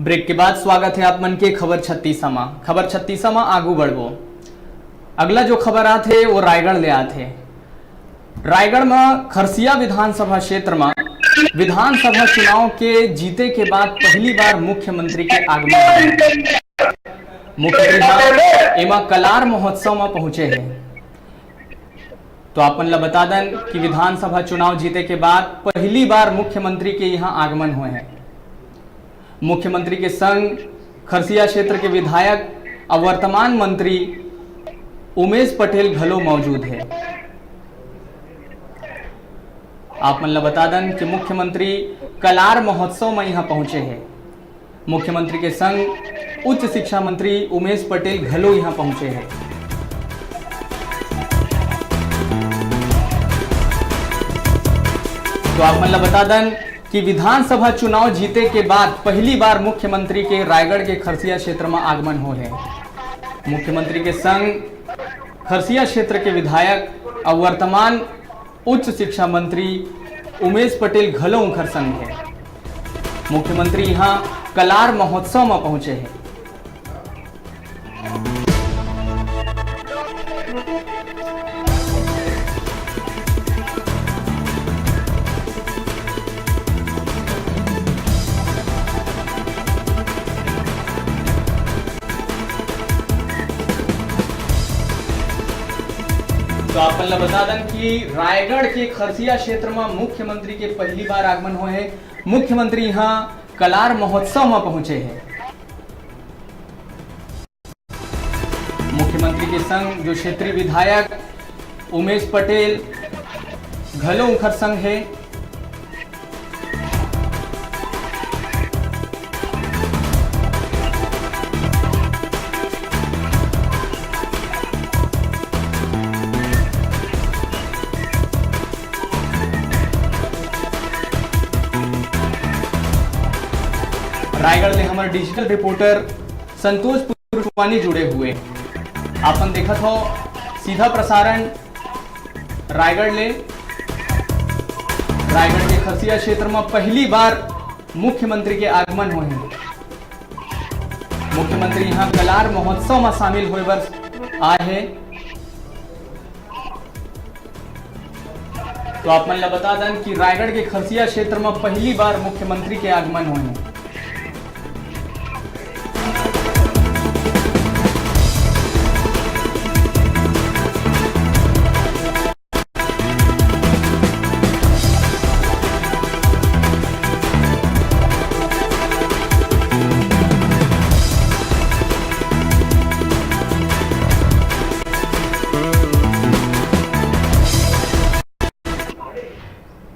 Break के बाद स्वागत है आप मन के खबर 36 में। खबर 36 में आगू बढ़ो। अगला जो खबर आते वो रायगढ़ ले आते। रायगढ़ में खरसिया विधानसभा क्षेत्र में विधानसभा चुनाव के जीते के बाद पहली बार मुख्यमंत्री के आगमन। मुख्यमंत्री एमा कलार महोत्सव में पहुंचे हैं। तो आपन ला बता दें कि विधानसभा चुनाव जीते के बाद पहली बार मुख्यमंत्री के यहाँ आगमन हुए हैं। मुख्यमंत्री के संग खरसिया क्षेत्र के विधायक और वर्तमान मंत्री उमेश पटेल घलो मौजूद है। आप मन ला बता दें कि मुख्यमंत्री कलार महोत्सव में यहाँ पहुंचे हैं। मुख्यमंत्री के संग उच्च शिक्षा मंत्री उमेश पटेल घलो यहाँ पहुंचे हैं। तो आप मन ला बता दें कि विधानसभा चुनाव जीते के बाद पहली बार मुख्यमंत्री के रायगढ़ के खरसिया क्षेत्र में आगमन हो है। मुख्यमंत्री के संग खरसिया क्षेत्र के विधायक और वर्तमान उच्च शिक्षा मंत्री उमेश पटेल घलो उनकर संग है। मुख्यमंत्री यहाँ कलार महोत्सव में पहुंचे हैं। तो आप मन ला बता दें कि रायगढ़ के खरसिया क्षेत्र में मुख्यमंत्री के पहली बार आगमन हुए हैं। मुख्यमंत्री यहाँ कलार महोत्सव में पहुंचे हैं। मुख्यमंत्री के संग जो क्षेत्रीय विधायक उमेश पटेल घलो उनकर संग है। रायगढ़ से हमारे डिजिटल रिपोर्टर संतोष पुष्पानी जुड़े हुए। आपन देखत हो सीधा प्रसारण रायगढ़ ले। रायगढ़ के खरसिया क्षेत्र में पहली बार मुख्यमंत्री के आगमन हुए हैं। मुख्यमंत्री यहाँ कलार महोत्सव में शामिल हुए बर आए हैं। तो आप मन ला बता दें कि रायगढ़ के खरसिया क्षेत्र में पहली बार मुख्यमंत्री के आगमन हुए हैं।